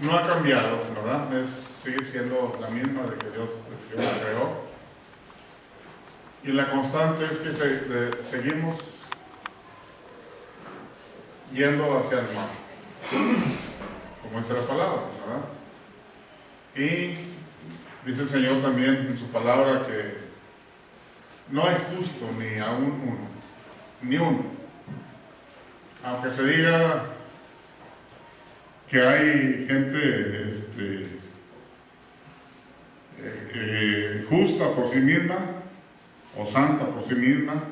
no ha cambiado, ¿verdad? Sigue siendo la misma de que Dios la creó. Y la constante es que seguimos yendo hacia el mal, como dice la palabra, ¿verdad? Y dice el Señor también en su palabra que no hay justo ni aún uno, ni uno. Aunque se diga que hay gente justa por sí misma, o santa por sí misma,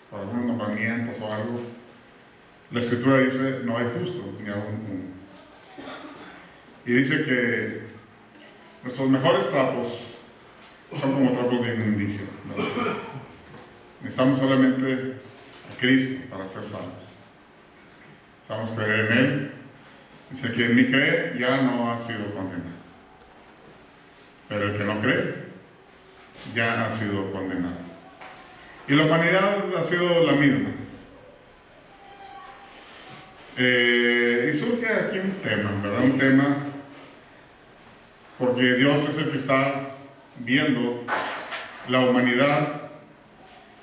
por algunos nombramientos o algo, la Escritura dice no hay justo ni aún uno. Y dice que nuestros mejores trapos son como trapos de inmundicia, ¿verdad? Necesitamos solamente a Cristo para ser salvos. Necesitamos creer en Él. Dice que en mí cree ya no ha sido condenado, pero el que no cree ya ha sido condenado. Y la humanidad ha sido la misma. Y surge aquí un tema, ¿verdad? Un tema porque Dios es el que está viendo la humanidad,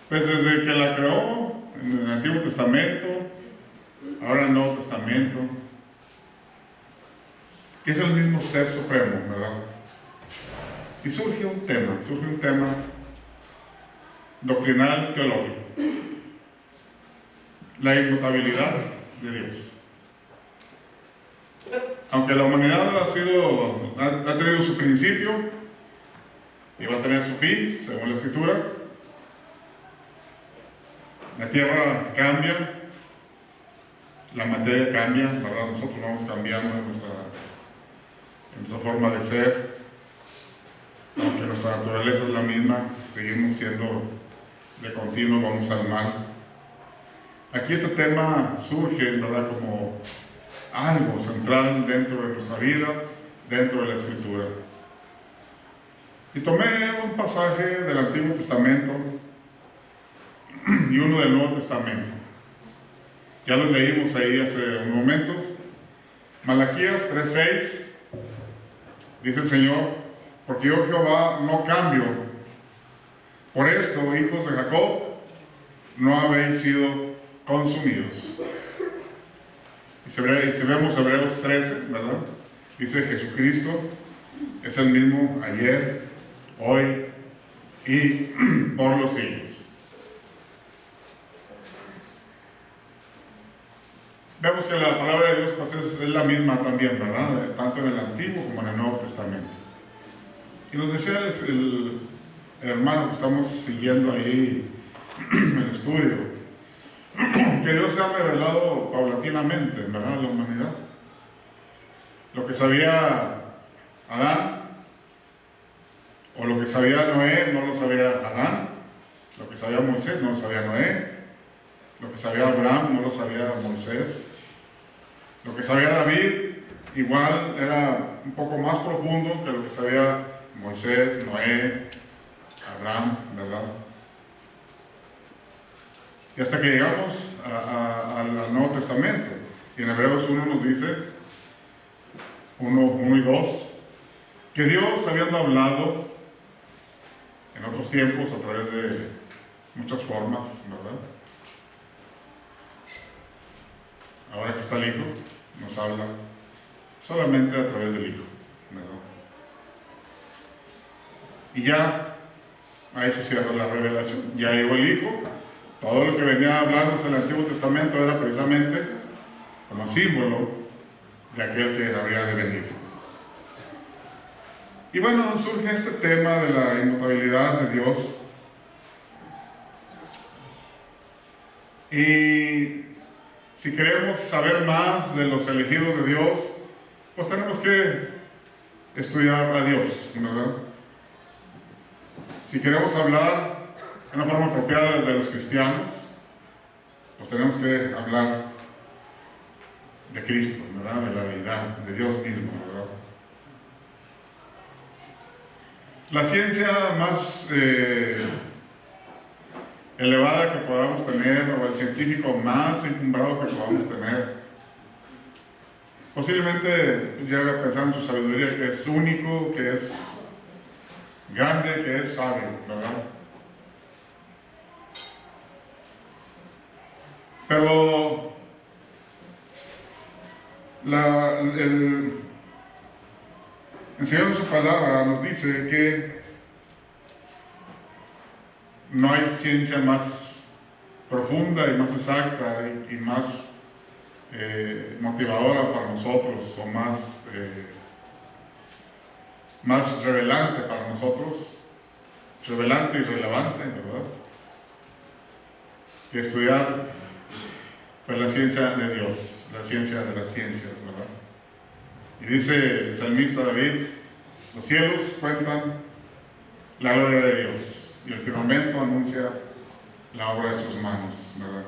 pues desde que la creó en el Antiguo Testamento, ahora en el Nuevo Testamento, que es el mismo Ser Supremo, ¿verdad? Y surge un tema doctrinal teológico, la inmutabilidad de Dios. Aunque la humanidad ha tenido su principio y va a tener su fin, según la Escritura, la tierra cambia, la materia cambia, ¿verdad? Nosotros vamos cambiando en nuestra forma de ser, aunque nuestra naturaleza es la misma, seguimos siendo de continuo, vamos al mal. Aquí este tema surge, ¿verdad?, como algo central dentro de nuestra vida, dentro de la Escritura. Y tomé un pasaje del Antiguo Testamento y uno del Nuevo Testamento. Ya los leímos ahí hace unos momentos. Malaquías 3:6 dice el Señor: porque yo Jehová no cambio. Por esto, hijos de Jacob, no habéis sido consumidos. Y si vemos Hebreos 13, ¿verdad? Dice: Jesucristo es el mismo ayer, hoy y por los siglos. Vemos que la palabra de Dios pues, es la misma también, ¿verdad? Tanto en el Antiguo como en el Nuevo Testamento. Y nos decía el hermano que estamos siguiendo ahí el estudio, que Dios se ha revelado paulatinamente, ¿verdad?, a la humanidad. Lo que sabía Adán, o lo que sabía Noé, no lo sabía Adán. Lo que sabía Moisés, no lo sabía Noé. Lo que sabía Abraham, no lo sabía Moisés. Lo que sabía David, igual era un poco más profundo que lo que sabía Moisés, Noé, Abraham, ¿verdad? Y hasta que llegamos al Nuevo Testamento, y en Hebreos 1 nos dice, 1 y 2, que Dios, habiendo hablado en otros tiempos a través de muchas formas, ¿verdad? Ahora que está el Hijo, nos habla solamente a través del Hijo, ¿verdad? Y ya, ahí se cierra la revelación. Ya llegó el Hijo. Todo lo que venía hablando en el Antiguo Testamento era precisamente como símbolo de aquel que habría de venir. Y bueno, surge este tema de la inmutabilidad de Dios. Y si queremos saber más de los elegidos de Dios, pues tenemos que estudiar a Dios, ¿verdad? Si queremos hablar de una forma apropiada de los cristianos, pues tenemos que hablar de Cristo, ¿verdad?, de la deidad, de Dios mismo, ¿verdad? La ciencia más elevada que podamos tener, o el científico más encumbrado que podamos tener, Posiblemente llega a pensar en su sabiduría que es único, que es grande, que es sabio, ¿verdad? Pero el Señor en su palabra nos dice que no hay ciencia más profunda y más exacta y más motivadora para nosotros o más revelante para nosotros, revelante y relevante, ¿verdad? Que estudiar pues, la ciencia de Dios, la ciencia de las ciencias, ¿verdad? Y dice el salmista David, los cielos cuentan la gloria de Dios y el firmamento anuncia la obra de sus manos, ¿verdad?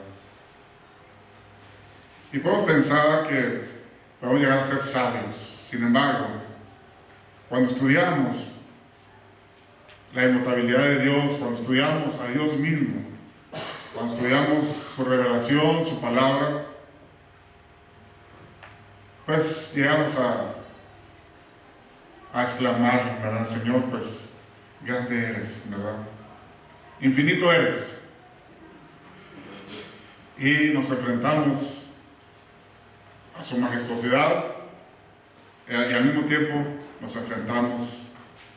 Y podemos pensar que podemos llegar a ser sabios. Sin embargo, cuando estudiamos la inmutabilidad de Dios, cuando estudiamos a Dios mismo, cuando estudiamos su revelación, su palabra, pues llegamos a exclamar, ¿verdad? Señor, pues grande eres, ¿verdad? Infinito eres. Y nos enfrentamos a su majestuosidad y al mismo tiempo nos enfrentamos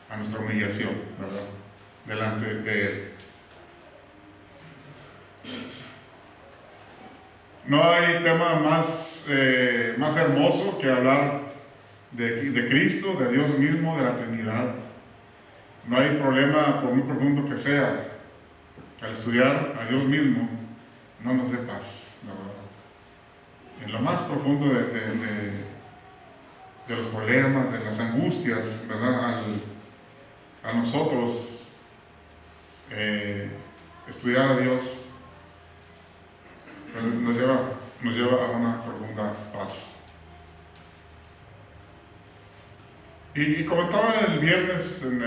a nuestra humillación, ¿verdad? Delante de Él. No hay tema más hermoso que hablar de Cristo, de Dios mismo, de la Trinidad. No hay problema, por muy profundo que sea, al estudiar a Dios mismo, no nos dé paz, ¿verdad? En lo más profundo de los problemas, de las angustias, ¿verdad? A nosotros estudiar a Dios nos lleva a una profunda paz. Y comentaba el viernes en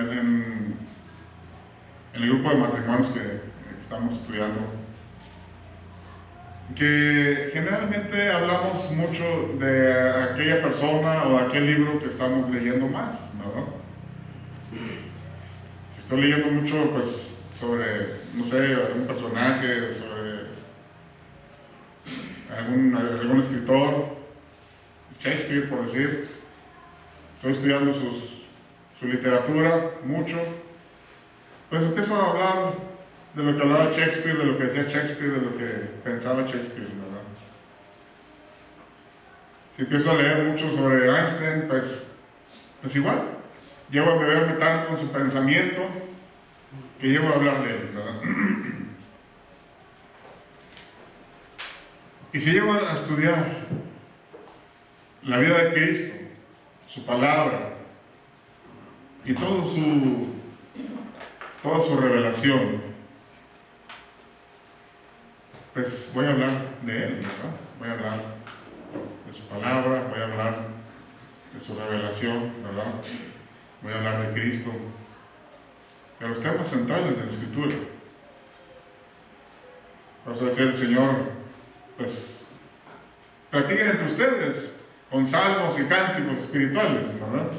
el grupo de matrimonios que estamos estudiando, que generalmente hablamos mucho de aquella persona o de aquel libro que estamos leyendo más, ¿verdad? Si estoy leyendo mucho, pues, sobre, no sé, algún personaje, sobre algún escritor, Shakespeare, por decir, estoy estudiando su literatura mucho, pues empiezo a hablar de lo que hablaba Shakespeare, de lo que decía Shakespeare, de lo que pensaba Shakespeare, ¿verdad? Si empiezo a leer mucho sobre Einstein, pues igual, llego a beberme tanto en su pensamiento que llego a hablar de él, ¿verdad? Y si llego a estudiar la vida de Cristo, su palabra y toda su revelación, pues voy a hablar de Él, ¿verdad? Voy a hablar de su palabra, voy a hablar de su revelación, ¿verdad? Voy a hablar de Cristo, de los temas centrales de la Escritura. Por eso decía el Señor, pues, practiquen entre ustedes con salmos y cánticos espirituales, ¿verdad?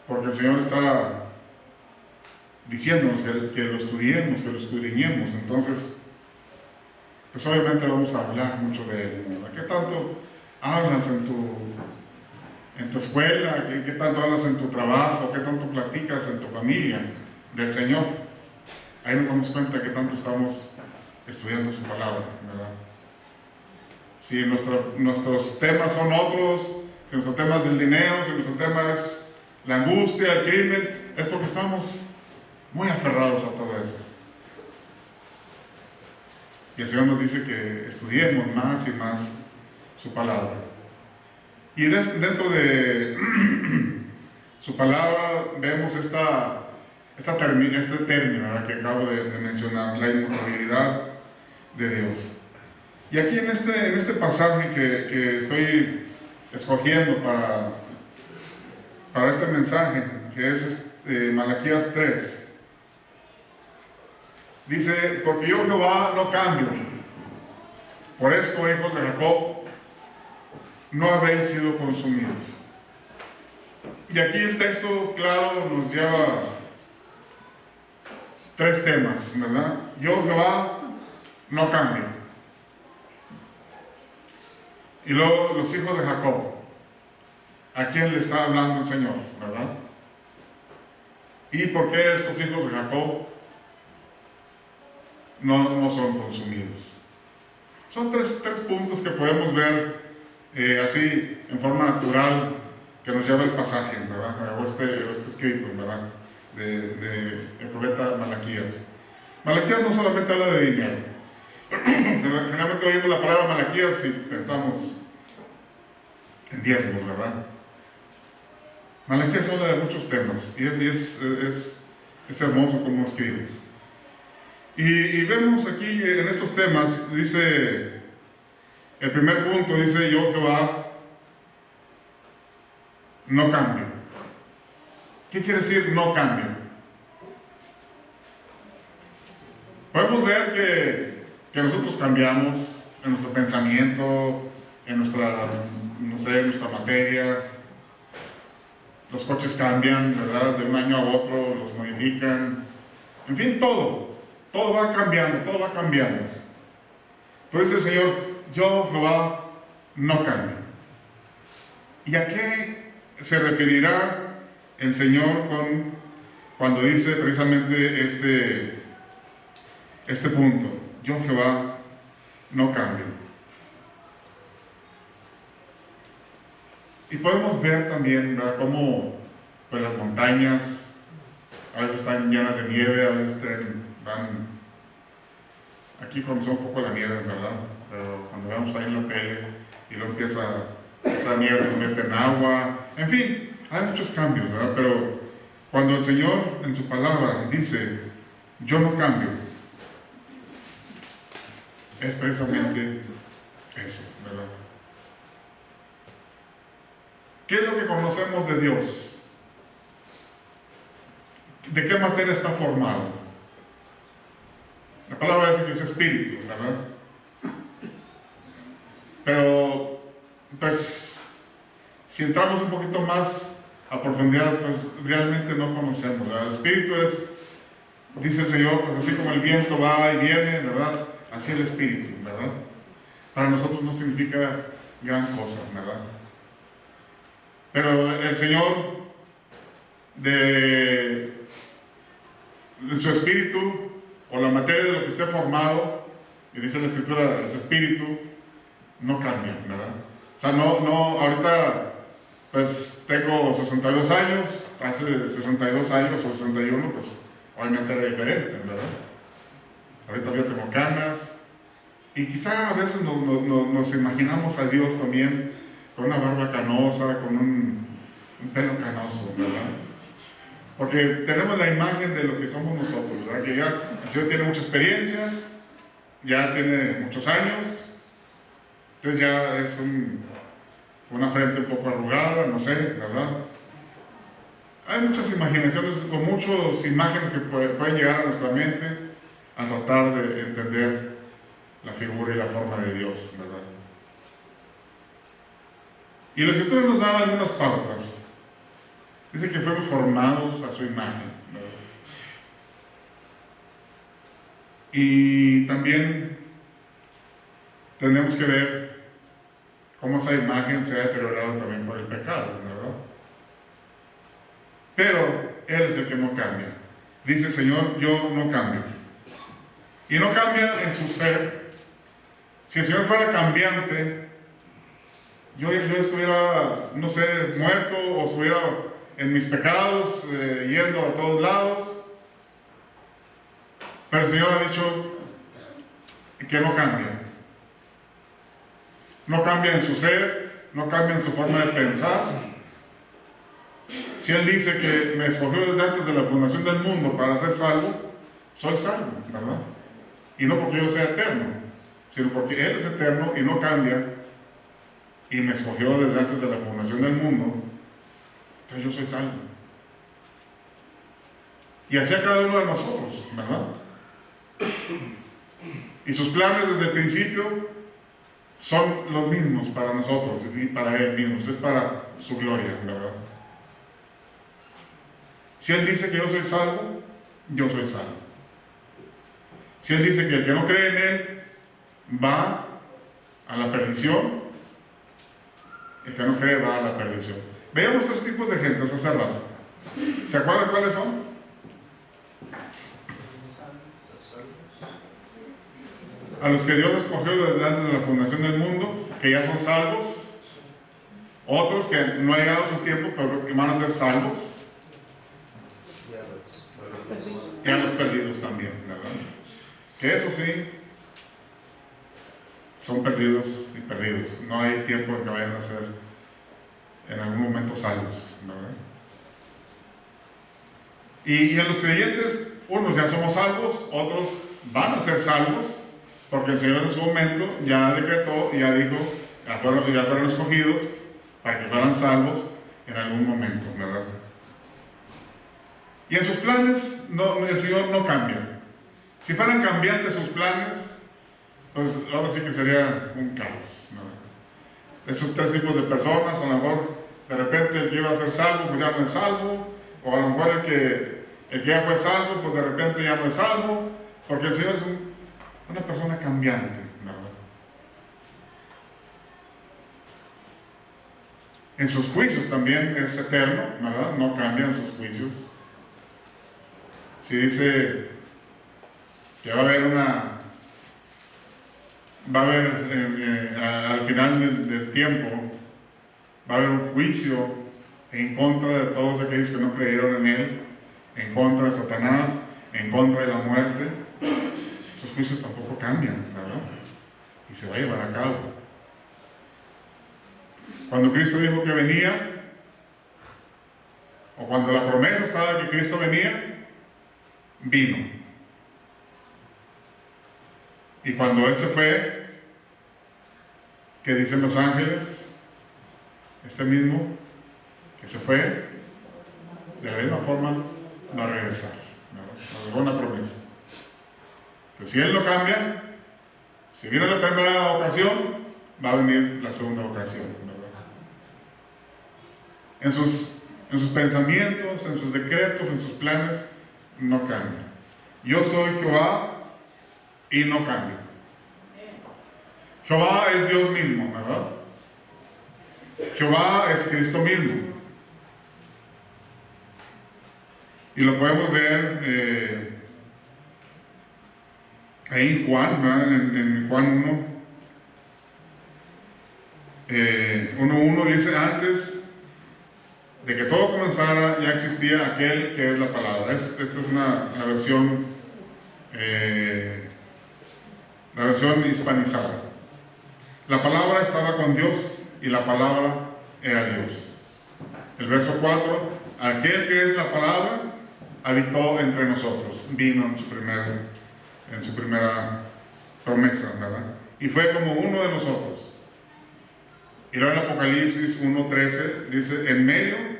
Porque el Señor está diciéndonos que lo estudiemos, que lo escudriñemos. Entonces, pues obviamente vamos a hablar mucho de Él, ¿verdad? ¿Qué tanto hablas en tu escuela? ¿Qué tanto hablas en tu trabajo? ¿Qué tanto platicas en tu familia del Señor? Ahí nos damos cuenta que tanto estamos estudiando su palabra, ¿verdad? Si nuestros temas son otros, si nuestro tema es el dinero, si nuestro tema es la angustia, el crimen, es porque estamos muy aferrados a todo eso. Y el Señor nos dice que estudiemos más y más su palabra. Y dentro de su palabra vemos este término, ¿verdad?, que acabo de mencionar, la inmutabilidad de Dios. Y aquí en este pasaje que estoy escogiendo para este mensaje, que es Malaquías 3, dice: porque yo Jehová no cambio. Por esto, hijos de Jacob, no habéis sido consumidos. Y aquí el texto claro nos lleva tres temas, ¿verdad? Yo, Jehová, no cambio. Y luego los hijos de Jacob, a quién le está hablando el Señor, ¿verdad? ¿Y por qué estos hijos de Jacob no son consumidos? Son tres puntos que podemos ver así en forma natural que nos lleva el pasaje, ¿verdad? O este escrito, ¿verdad? del profeta Malaquías. Malaquías no solamente habla de dinero. Generalmente oímos la palabra Malaquías y pensamos en diezmos, ¿verdad? Malaquías habla de muchos temas y es hermoso como escribe. Y vemos aquí en estos temas, dice, el primer punto dice, yo Jehová no cambio. ¿Qué quiere decir no cambio? Podemos ver que nosotros cambiamos en nuestro pensamiento, en nuestra, no sé, en nuestra materia. Los coches cambian, ¿verdad? De un año a otro, los modifican. En fin, todo va cambiando, todo va cambiando. Pero dice el Señor, yo Jehová no cambio. ¿Y a qué se referirá el Señor cuando dice precisamente este punto? Yo Jehová no cambio. Y podemos ver también, ¿verdad?, cómo pues, las montañas a veces están llenas de nieve, a veces van. Aquí comenzó un poco la nieve, ¿verdad? Pero cuando vemos ahí en la tele y luego esa nieve se convierte en agua. En fin, hay muchos cambios, ¿verdad? Pero cuando el Señor en su palabra dice, yo no cambio, es precisamente eso, ¿verdad? ¿Qué es lo que conocemos de Dios? ¿De qué materia está formado? La palabra dice que es espíritu, ¿verdad? Pero, pues, si entramos un poquito más a profundidad, pues realmente no conocemos, ¿verdad? El espíritu es, dice el Señor, pues así como el viento va y viene, ¿verdad? Así el espíritu, ¿verdad? Para nosotros no significa gran cosa, ¿verdad? Pero el Señor, de su espíritu, o la materia de lo que esté formado, y dice la Escritura, ese espíritu, no cambia, ¿verdad? O sea, no, ahorita, pues tengo 62 años, hace 62 años o 61, pues obviamente era diferente, ¿verdad? Ahorita yo tengo canas, y quizá a veces nos imaginamos a Dios también con una barba canosa, con un pelo canoso, ¿verdad? Porque tenemos la imagen de lo que somos nosotros, ¿verdad? Que ya el Señor tiene mucha experiencia, ya tiene muchos años, entonces ya es una frente un poco arrugada, no sé, ¿verdad? Hay muchas imaginaciones o muchas imágenes que pueden llegar a nuestra mente a tratar de entender la figura y la forma de Dios, ¿verdad? Y la Escritura nos da algunas pautas. Dice que fuimos formados a su imagen, ¿verdad? Y también tenemos que ver cómo esa imagen se ha deteriorado también por el pecado, ¿verdad? Pero Él es el que no cambia. Dice el Señor, yo no cambio. Y no cambia en su ser. Si el Señor fuera cambiante, yo estuviera, no sé, muerto o estuviera en mis pecados, yendo a todos lados. Pero el Señor ha dicho que no cambia. No cambia en su ser, no cambia en su forma de pensar. Si Él dice que me escogió desde antes de la fundación del mundo para ser salvo, soy salvo, ¿verdad? Y no porque yo sea eterno, sino porque Él es eterno y no cambia, y me escogió desde antes de la fundación del mundo, entonces yo soy salvo. Y así a cada uno de nosotros, ¿verdad? Y sus planes desde el principio son los mismos para nosotros y para Él mismo, es para su gloria, ¿verdad? Si Él dice que yo soy salvo, yo soy salvo. Si Él dice que el que no cree en Él va a la perdición, el que no cree va a la perdición. Veamos tres tipos de gentes hace rato. ¿Se acuerdan cuáles son? A los que Dios escogió desde antes de la fundación del mundo, que ya son salvos. Otros que no ha llegado su tiempo, pero que van a ser salvos. Y a los perdidos también, ¿verdad? Que eso sí, son perdidos y perdidos. No hay tiempo en que vayan a ser en algún momento salvos, ¿verdad? Y en los creyentes, unos ya somos salvos, otros van a ser salvos, porque el Señor en su momento ya decretó y ya dijo, ya fueron escogidos para que fueran salvos en algún momento, ¿verdad? Y en sus planes el Señor no cambia. Si fueran cambiantes sus planes, pues ahora sí que sería un caos, ¿verdad? Esos tres tipos de personas, a lo mejor de repente el que iba a ser salvo, pues ya no es salvo, o a lo mejor el que ya fue salvo, pues de repente ya no es salvo, porque el Señor es una persona cambiante, ¿verdad? En sus juicios también es eterno, ¿verdad? No cambian sus juicios. Si dice que va a haber al final del tiempo, va a haber un juicio en contra de todos aquellos que no creyeron en Él, en contra de Satanás, en contra de la muerte. Esos juicios tampoco cambian, ¿verdad? Y se va a llevar a cabo. Cuando Cristo dijo que venía, o cuando la promesa estaba de que Cristo venía, vino. Y cuando Él se fue, ¿qué dicen los ángeles? Este mismo que se fue, de la misma forma va a regresar, ¿verdad? Nos dejó una promesa. Entonces, si Él no cambia, si vino la primera ocasión, va a venir la segunda ocasión, ¿verdad? En sus pensamientos, en sus decretos, en sus planes, no cambia. Yo soy Jehová y no cambio. Jehová es Dios mismo, ¿verdad? Jehová es Cristo mismo. Y lo podemos ver ahí en Juan, ¿verdad? En Juan 1:1 dice: antes de que todo comenzara ya existía aquel que es la palabra. Esta es la versión hispanizada. La palabra estaba con Dios y la palabra era Dios. El verso 4: aquel que es la palabra habitó entre nosotros, vino en su primera promesa, ¿verdad? Y fue como uno de nosotros. Y luego en Apocalipsis 1:13 dice: en medio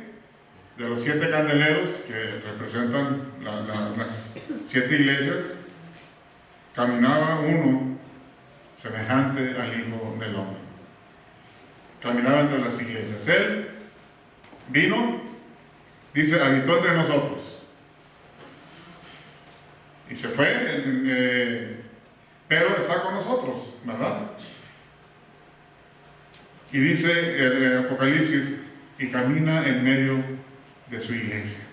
de los 7 candeleros que representan las 7 iglesias, caminaba uno semejante al Hijo del Hombre. Caminaba entre las iglesias. Él vino, dice, habitó entre nosotros. Y se fue, pero está con nosotros, ¿verdad? Y dice el Apocalipsis, y camina en medio de su iglesia.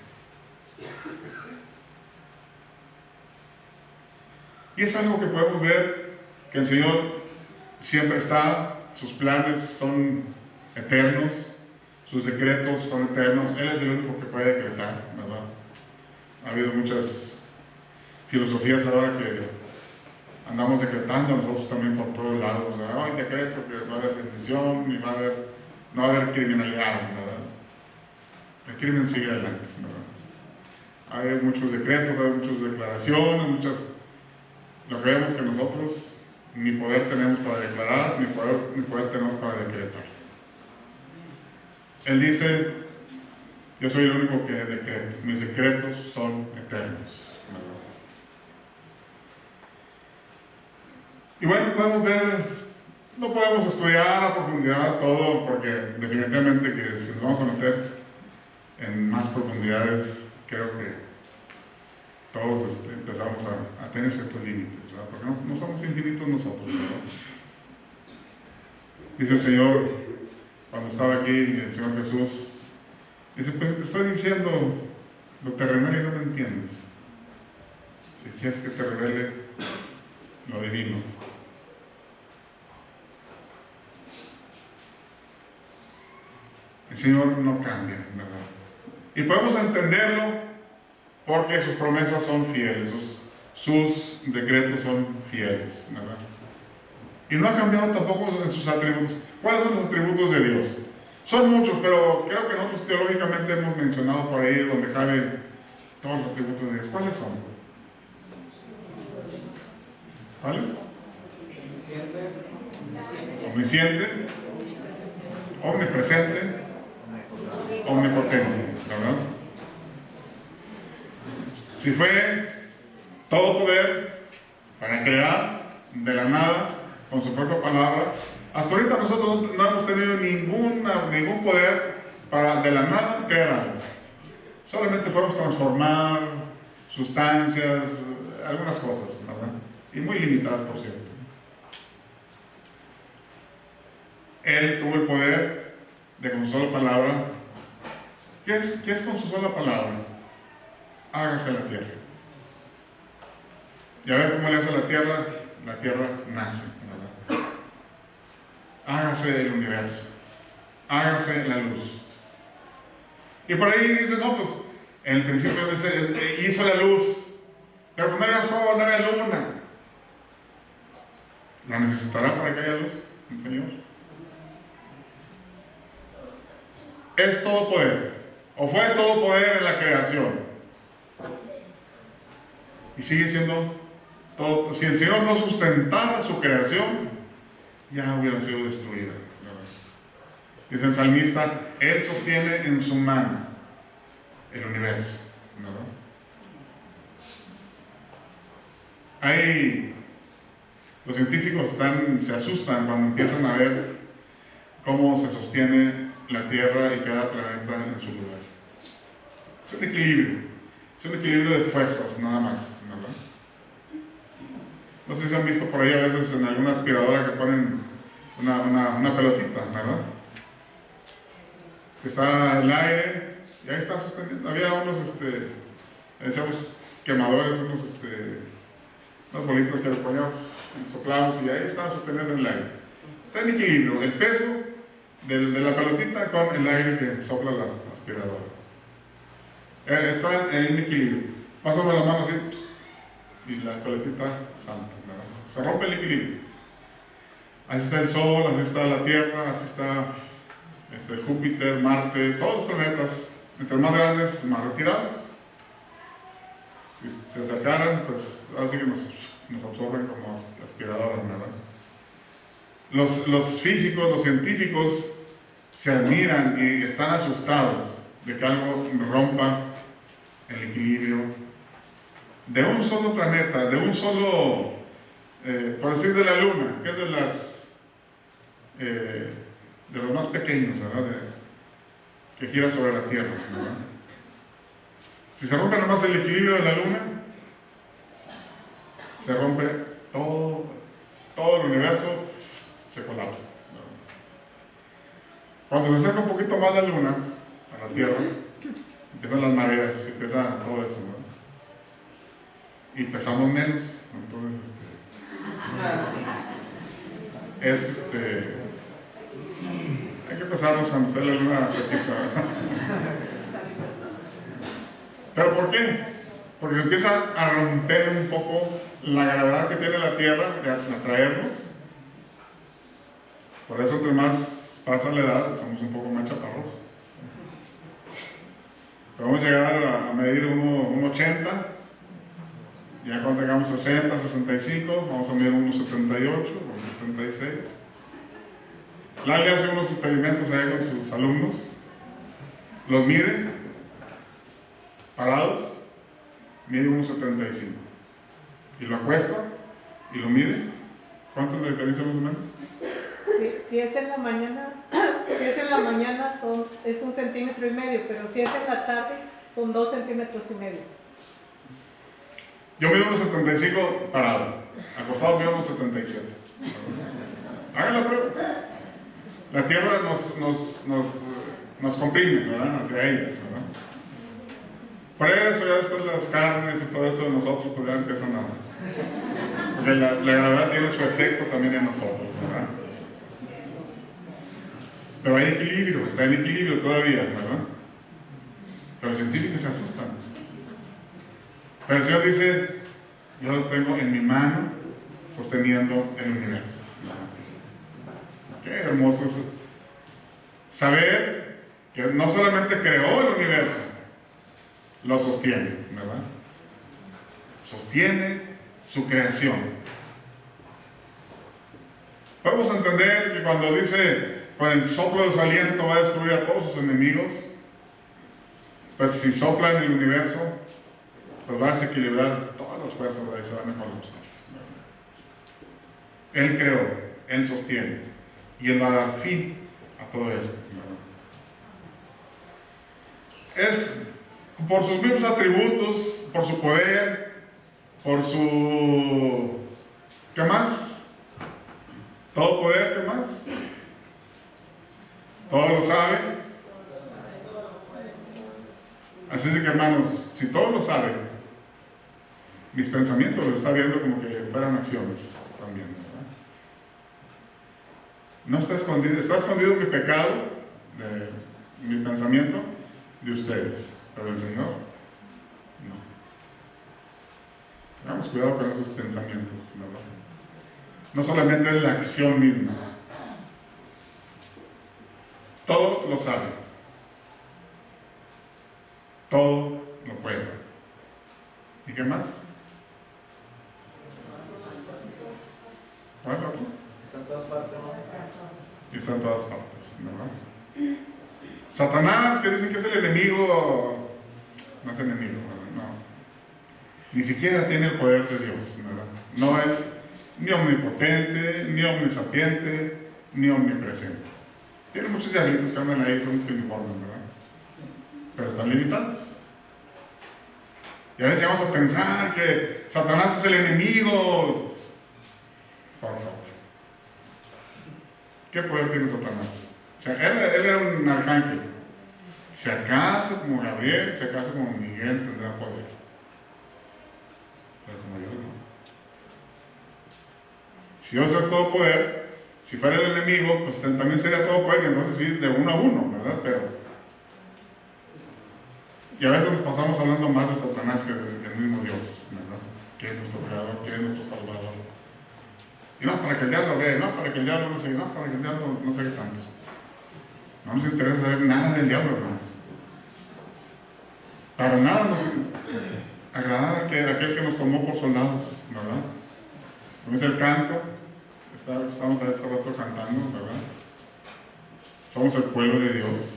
Y es algo que podemos ver, que el Señor siempre está, sus planes son eternos, sus decretos son eternos. Él es el único que puede decretar, ¿verdad? Ha habido muchas filosofías ahora que andamos decretando nosotros también por todos lados, ¿verdad? Hay decreto que va a haber bendición y no va a haber criminalidad, ¿verdad? El crimen sigue adelante, ¿verdad? Hay muchos decretos, hay muchas declaraciones, lo que vemos que nosotros ni poder tenemos para declarar, ni poder tenemos para decretar. Él dice: yo soy el único que decreto, mis decretos son eternos, ¿verdad? Y bueno, podemos ver No podemos estudiar a profundidad todo, porque definitivamente que si nos vamos a meter en más profundidades, creo que todos empezamos a tener ciertos límites, ¿verdad? Porque no somos infinitos nosotros, ¿verdad? Dice el Señor, cuando estaba aquí, el Señor Jesús, dice, pues te estoy diciendo lo terrenal y no me entiendes. Si quieres que te revele lo divino. El Señor no cambia, ¿verdad? Y podemos entenderlo porque sus promesas son fieles, sus decretos son fieles, ¿verdad? Y no ha cambiado tampoco en sus atributos. ¿Cuáles son los atributos de Dios? Son muchos, pero creo que nosotros teológicamente hemos mencionado por ahí donde caben todos los atributos de Dios. ¿Cuáles son? ¿Cuáles? Omnisciente, omnipresente, omnipotente, ¿verdad? Si fue todo poder para crear de la nada con su propia palabra, hasta ahorita nosotros no hemos tenido ningún poder para de la nada crear algo. Solamente podemos transformar sustancias, algunas cosas, ¿verdad? Y muy limitadas, por cierto. Él tuvo el poder de con su sola palabra. ¿Qué es con su sola palabra? Hágase la tierra. Y a ver cómo le hace la tierra nace, ¿verdad? Hágase el universo, hágase la luz. Y por ahí dice, no, pues en el principio hizo la luz, pero pues no había sol, no había luna. ¿La necesitará para que haya luz el Señor? Es todo poder, o fue todo poder en la creación. Y sigue siendo todo. Si el Señor no sustentara su creación, ya hubiera sido destruida, ¿verdad? Dice el salmista, Él sostiene en su mano el universo, ¿verdad? Los científicos se asustan cuando empiezan a ver cómo se sostiene la Tierra y cada planeta en su lugar. Es un equilibrio de fuerzas nada más, ¿verdad? No sé si han visto por ahí a veces en alguna aspiradora que ponen una pelotita, ¿verdad? Que está el aire y ahí está sosteniendo. Había unos, decíamos, quemadores, unas bolitas que le poníamos y soplamos y ahí estaban sostenidas en el aire. Está en equilibrio el peso de la pelotita con el aire que sopla la aspiradora. Está en equilibrio. Pasamos la mano así y la pelotita salta, ¿verdad? Se rompe el equilibrio. Así está el Sol, así está la Tierra, así está Júpiter, Marte, todos los planetas, entre más grandes, más retirados. Si se acercaran, pues así que nos absorben como aspiradoras, ¿verdad? Los físicos, los científicos se admiran y están asustados de que algo rompa el equilibrio de un solo planeta, de un solo, por decir de la Luna, que es de los más pequeños, ¿verdad? Que gira sobre la Tierra, ¿verdad? Si se rompe nomás el equilibrio de la Luna, se rompe todo el universo, se colapsa, ¿verdad? Cuando se acerca un poquito más la Luna a la Tierra, empiezan las mareas, empieza todo eso, ¿no? Y pesamos menos, entonces hay que pesarnos cuando esté la luna cerquita, ¿verdad? ¿Pero por qué? Porque se empieza a romper un poco la gravedad que tiene la Tierra de atraernos. Por eso entre más pasa la edad, somos un poco más chaparros. Podemos llegar a medir 1,80. Ya cuando tengamos 60, 65, vamos a medir 1,78 o 1,76. Lali hace unos experimentos ahí con sus alumnos. Los mide, parados, mide 1,75. Y lo acuesta y lo mide. ¿Cuánto es la diferencia más o menos? Si es en la mañana, es 1,5 centímetros, pero si es en la tarde son 2,5 centímetros. Yo mido 1,75 parado, acostado mido 1,77. Hagan la prueba. La tierra nos comprime, ¿verdad? Hacia ella, ¿verdad? Por eso ya después las carnes y todo eso de nosotros pues ya empiezan a... Porque la gravedad tiene su efecto también en nosotros, ¿verdad? Pero hay equilibrio, está en equilibrio todavía, ¿verdad? Pero los científicos se asustan. Pero el Señor dice, yo los tengo en mi mano sosteniendo el universo, ¿verdad? Qué hermoso es saber que no solamente creó el universo, lo sostiene, ¿verdad? Sostiene su creación. Podemos entender que cuando dice con el soplo de su aliento va a destruir a todos sus enemigos, pues si sopla en el universo, pues va a desequilibrar todas las fuerzas de ahí, se van a colapsar. Él creó, Él sostiene, y Él va a dar fin a todo esto, ¿verdad? Es por sus mismos atributos, por su poder, por su... ¿qué más? Todo poder, ¿qué más? Todo lo sabe. Así es que, hermanos, si todo lo sabe, mis pensamientos los está viendo como que fueran acciones también, ¿verdad? No está escondido mi pecado, mi pensamiento de ustedes, pero el Señor no. Tengamos cuidado con esos pensamientos, ¿verdad? No solamente es la acción misma, todo lo sabe, todo lo puede. ¿Y qué más? ¿Cuál es otro? Está en todas partes, Y está en todas partes, ¿verdad? Satanás, que dicen que es el enemigo, no es enemigo, ¿verdad? No. Ni siquiera tiene el poder de Dios, ¿verdad? No es ni omnipotente, ni omnisapiente, ni omnipresente. Tiene muchos diablitos que andan ahí, son los que informan, ¿verdad? Pero están limitados. Y a veces vamos a pensar que Satanás es el enemigo. Por favor. ¿Qué poder tiene Satanás? O sea, él era un arcángel. Si acaso como Gabriel, si acaso como Miguel tendrá poder. Pero como Dios no. Si Dios es todo poder, si fuera el enemigo, pues también sería todo poder, y entonces sí, de uno a uno, ¿verdad? Y a veces nos pasamos hablando más de Satanás que del mismo Dios, ¿verdad? Que es nuestro creador, que es nuestro salvador. Y no, para que el diablo vea, no, para que el diablo no sé, no, para que el diablo no sé qué tanto. No nos interesa saber nada del diablo, hermanos. Para nada nos agradar a aquel que nos tomó por soldados, ¿verdad? Como es el canto, estamos a ese rato cantando, ¿verdad? Somos el pueblo de Dios,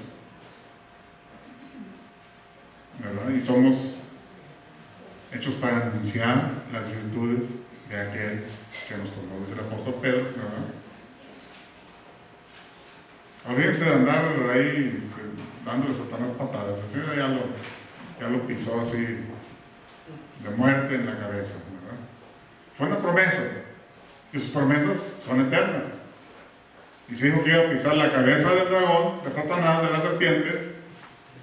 ¿verdad? Y somos hechos para anunciar las virtudes de aquel que nos tomó, dice el apóstol Pedro, ¿verdad? Olvídense de andar ahí dándole a Satanás patadas, así ya lo pisó así de muerte en la cabeza, ¿verdad? Fue una promesa, y sus promesas son eternas. Y se dijo que iba a pisar la cabeza del dragón, de Satanás, de la serpiente,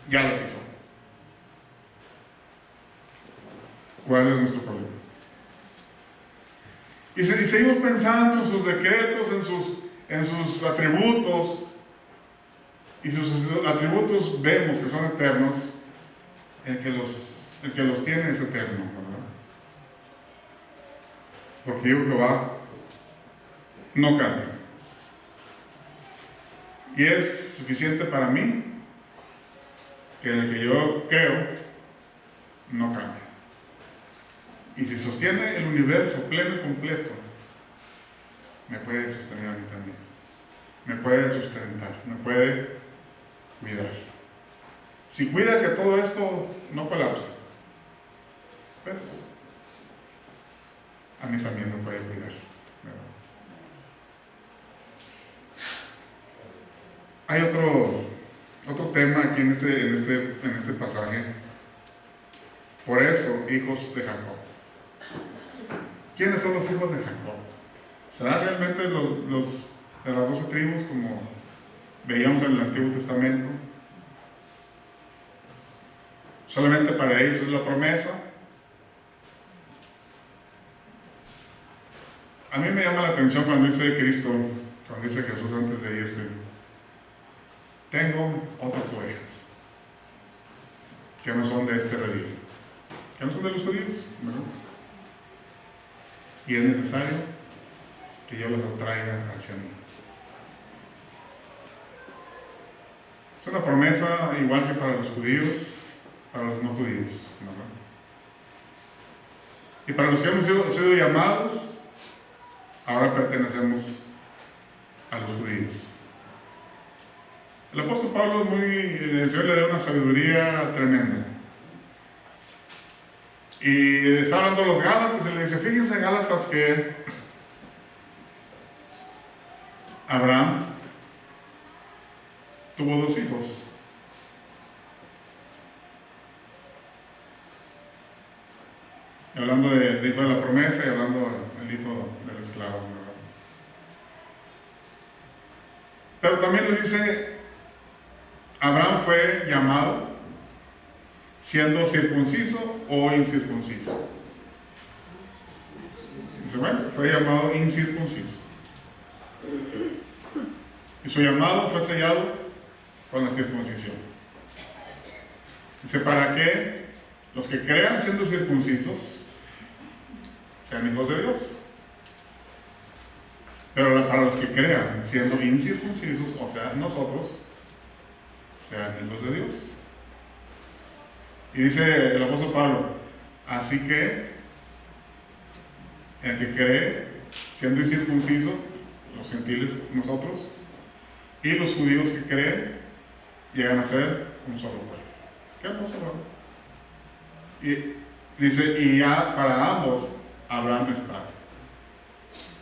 ya lo pisó. ¿Cuál es nuestro problema? Y seguimos pensando en sus decretos, en sus atributos, y sus atributos vemos que son eternos. El que los tiene es eterno, ¿verdad? Porque yo, Jehová, no cambia. Y es suficiente para mí que en el que yo creo no cambia. Y si sostiene el universo pleno y completo, me puede sostener a mí también. Me puede sustentar, me puede cuidar. Si cuida que todo esto no colapse, pues a mí también me puede cuidar, ¿verdad? Hay otro tema aquí en este pasaje. Por eso, hijos de Jacob. ¿Quiénes son los hijos de Jacob? ¿Serán realmente los de las 12 tribus como veíamos en el Antiguo Testamento? Solamente para ellos es la promesa. A mí me llama la atención cuando dice Cristo, cuando dice Jesús antes de irse: tengo otras ovejas que no son de este redil, que no son de los judíos, ¿verdad? Y es necesario que yo las atraiga hacia mí. Es una promesa igual que para los judíos, para los no judíos, ¿verdad? Y para los que hemos sido llamados, ahora pertenecemos a los judíos. El apóstol Pablo el Señor le dio una sabiduría tremenda. Y está hablando a los Gálatas y le dice: fíjense, Gálatas, que Abraham tuvo 2 hijos. Y hablando del hijo de la promesa y hablando del hijo del esclavo, ¿verdad? Pero también le dice: Abraham fue llamado siendo circunciso o incircunciso. Dice, bueno, fue llamado incircunciso. Y su llamado fue sellado con la circuncisión. Dice, para que los que crean siendo circuncisos sean hijos de Dios. Pero para los que crean siendo incircuncisos, o sea, nosotros, sean hijos de Dios. Y dice el apóstol Pablo: así que el que cree siendo incircunciso, los gentiles, nosotros, y los judíos que creen, llegan a ser un solo pueblo. ¿Qué hermoso, ¿verdad? Y dice: y ya para ambos Abraham es padre.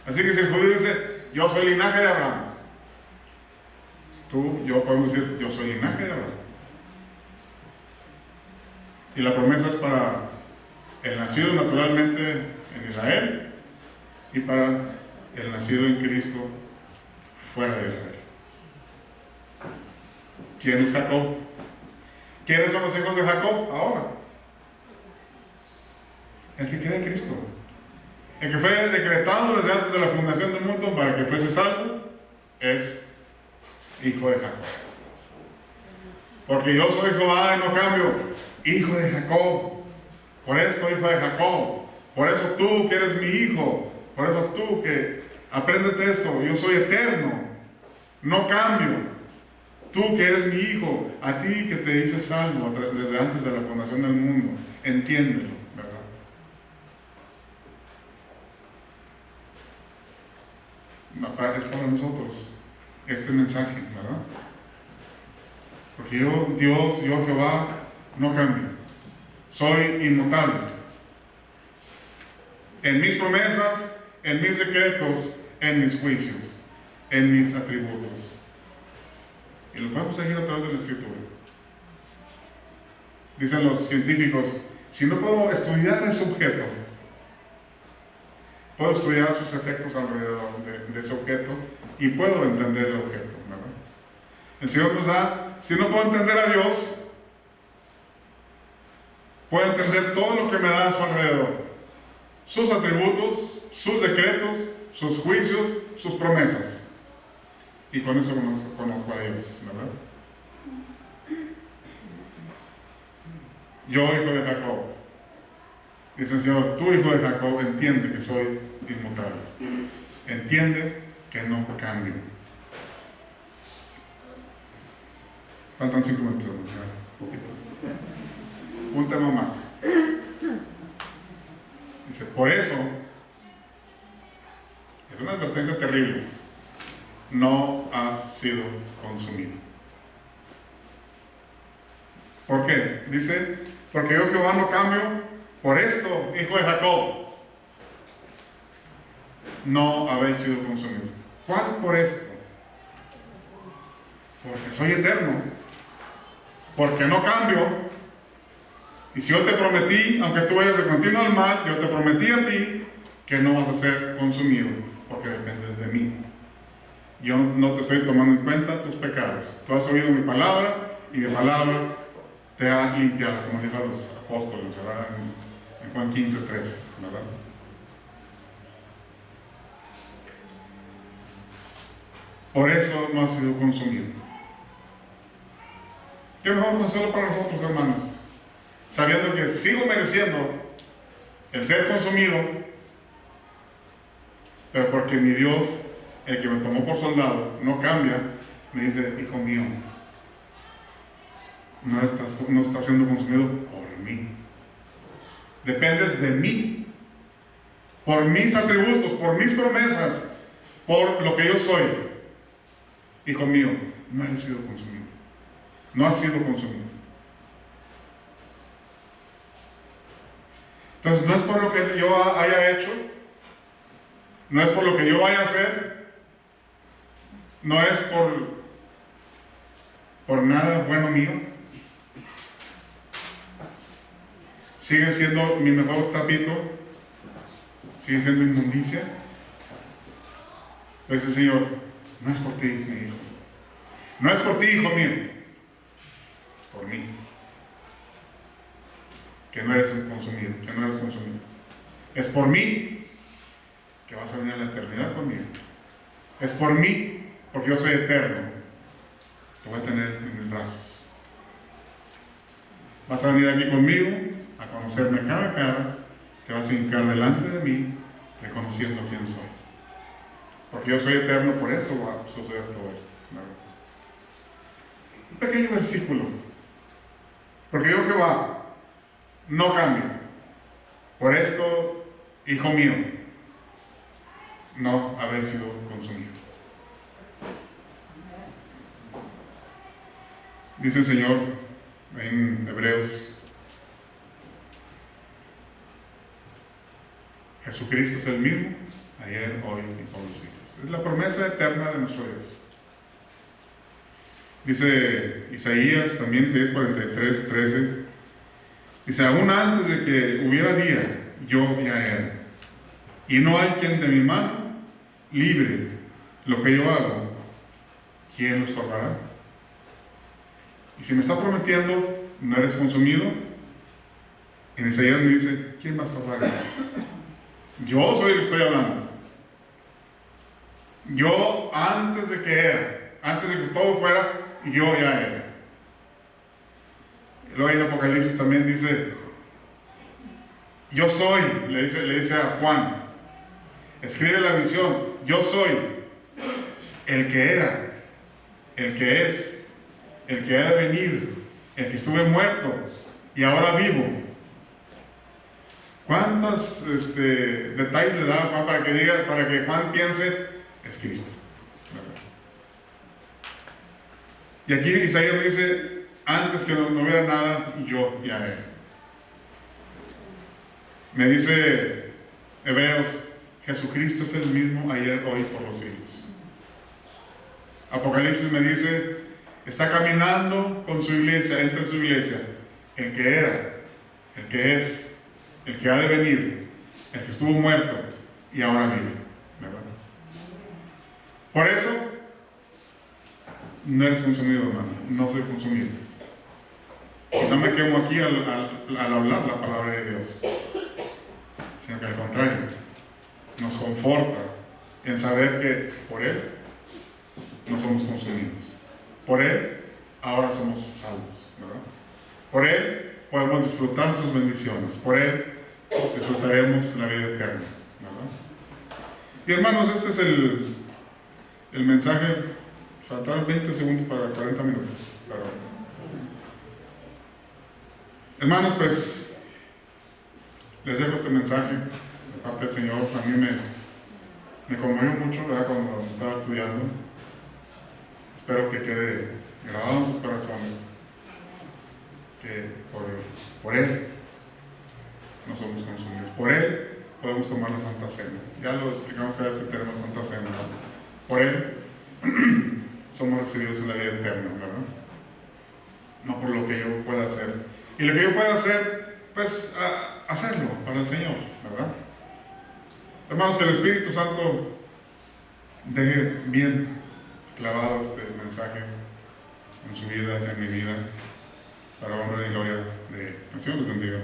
Así que si el judío dice: yo soy linaje de Abraham, tú, yo podemos decir: yo soy linaje de Abraham. Y la promesa es para el nacido naturalmente en Israel y para el nacido en Cristo fuera de Israel. ¿Quién es Jacob? ¿Quiénes son los hijos de Jacob ahora? El que cree en Cristo. El que fue decretado desde antes de la fundación del mundo para que fuese salvo es hijo de Jacob. Porque yo soy Jehová y no cambio. Hijo de Jacob. Por esto, hijo de Jacob. Por eso tú que eres mi hijo. Por eso tú que apréndete esto. Yo soy eterno. No cambio. Tú que eres mi hijo. A ti que te hice salvo desde antes de la fundación del mundo. Entiéndelo, ¿verdad? Es para nosotros este mensaje, ¿verdad? Porque yo, Dios, yo Jehová, no cambio. Soy inmutable. En mis promesas, en mis decretos, en mis juicios, en mis atributos. Y lo podemos seguir a través de la Escritura. Dicen los científicos: si no puedo estudiar ese objeto, puedo estudiar sus efectos alrededor de ese objeto y puedo entender el objeto, ¿verdad? El Señor nos da, si no puedo entender a Dios, puedo entender todo lo que me da a su alrededor. Sus atributos, sus decretos, sus juicios, sus promesas. Y con eso conozco a Dios, ¿verdad? Yo, hijo de Jacob. Dice el Señor: tú, hijo de Jacob, entiende que soy inmutable. Entiende que no cambio. Faltan 5 minutos, un poquito. Un tema más. Dice: por eso, es una advertencia terrible, no has sido consumido. ¿Por qué? Dice: porque yo Jehová no cambio. Por esto, hijo de Jacob, no habéis sido consumidos. ¿Cuál por esto? Porque soy eterno, porque no cambio. Y si yo te prometí, aunque tú vayas de continuo al mal, yo te prometí a ti que no vas a ser consumido, porque dependes de mí. Yo no te estoy tomando en cuenta tus pecados. Tú has oído mi palabra y mi palabra te ha limpiado, como dijo a los apóstoles, ¿verdad? En Juan 15:3, ¿verdad? Por eso no ha sido consumido. Qué mejor consuelo para nosotros, hermanos, sabiendo que sigo mereciendo el ser consumido, pero porque mi Dios, el que me tomó por soldado, no cambia, me dice: hijo mío, no estás siendo consumido por mí. Dependes de mí, por mis atributos, por mis promesas, por lo que yo soy. Hijo mío, no has sido consumido. No has sido consumido. Entonces, no es por lo que yo haya hecho, no es por lo que yo vaya a hacer, no es por nada bueno mío. Sigue siendo mi mejor tapito, sigue siendo inmundicia. Pero dice el Señor: no es por ti, mi hijo, no es por ti, hijo mío, es por mí, que no eres consumido, que no eres consumido. Es por mí que vas a venir a la eternidad conmigo. Es por mí, porque yo soy eterno, te voy a tener en mis brazos. Vas a venir aquí conmigo a conocerme cara a cara, te vas a hincar delante de mí, reconociendo quién soy. Porque yo soy eterno, por eso va a suceder todo esto, ¿no? Un pequeño versículo. Porque yo, Jehová, no cambio. Por esto, hijo mío, no habéis sido consumido. Dice el Señor en Hebreos: Jesucristo es el mismo, ayer, hoy y por los siglos. Es la promesa eterna de nuestro Dios. Dice Isaías, también Isaías 43:13, dice: aún antes de que hubiera día, yo ya era, y no hay quien de mi mano libre. Lo que yo hago, ¿quién lo estorbará? Y si me está prometiendo, no eres consumido, en Isaías me dice: ¿quién va a estorbar esto? Yo soy el que estoy hablando. Yo, antes de que era, antes de que todo fuera, yo ya era. Luego en Apocalipsis también dice: yo soy, le dice a Juan, escribe la visión: yo soy el que era, el que es, el que ha de venir, el que estuve muerto y ahora vivo. ¿Cuántos detalles le da a Juan para que Juan piense: es Cristo? Y aquí Isaías me dice: antes que no hubiera nada, yo ya era. Me dice Hebreos: Jesucristo es el mismo ayer, hoy, por los siglos. Apocalipsis me dice: está caminando con su iglesia, entre su iglesia, el que era, el que es, el que ha de venir, el que estuvo muerto y ahora vive, ¿verdad? Por eso no eres consumido, hermano. No soy consumido. No me quemo aquí al hablar la palabra de Dios, sino que al contrario, nos conforta en saber que por Él no somos consumidos. Por Él ahora somos salvos, ¿verdad? Por Él podemos disfrutar sus bendiciones. Por Él disfrutaremos la vida eterna, ¿verdad? Y hermanos, este es el mensaje. Faltaron 20 segundos para 40 minutos. Pero, hermanos, pues les dejo este mensaje de parte del Señor. A mí me conmovió mucho, ¿verdad?, cuando estaba estudiando. Espero que quede grabado en sus corazones que por Él no somos consumidos. Por Él podemos tomar la Santa Cena. Ya lo explicamos cada vez que tenemos Santa Cena, ¿verdad? Por Él somos recibidos en la vida eterna, ¿verdad? No por lo que yo pueda hacer. Y lo que yo pueda hacer, pues hacerlo para el Señor, ¿verdad? Hermanos, que el Espíritu Santo deje bien clavado este mensaje en su vida, en mi vida, para honra y gloria de el Señor. Les bendiga.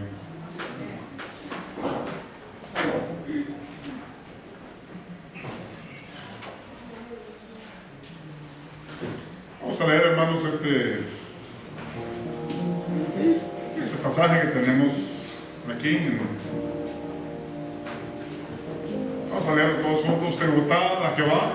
Vamos a leer, hermanos, este pasaje que tenemos aquí. Vamos a leerlo todos juntos. Tributad a Jehová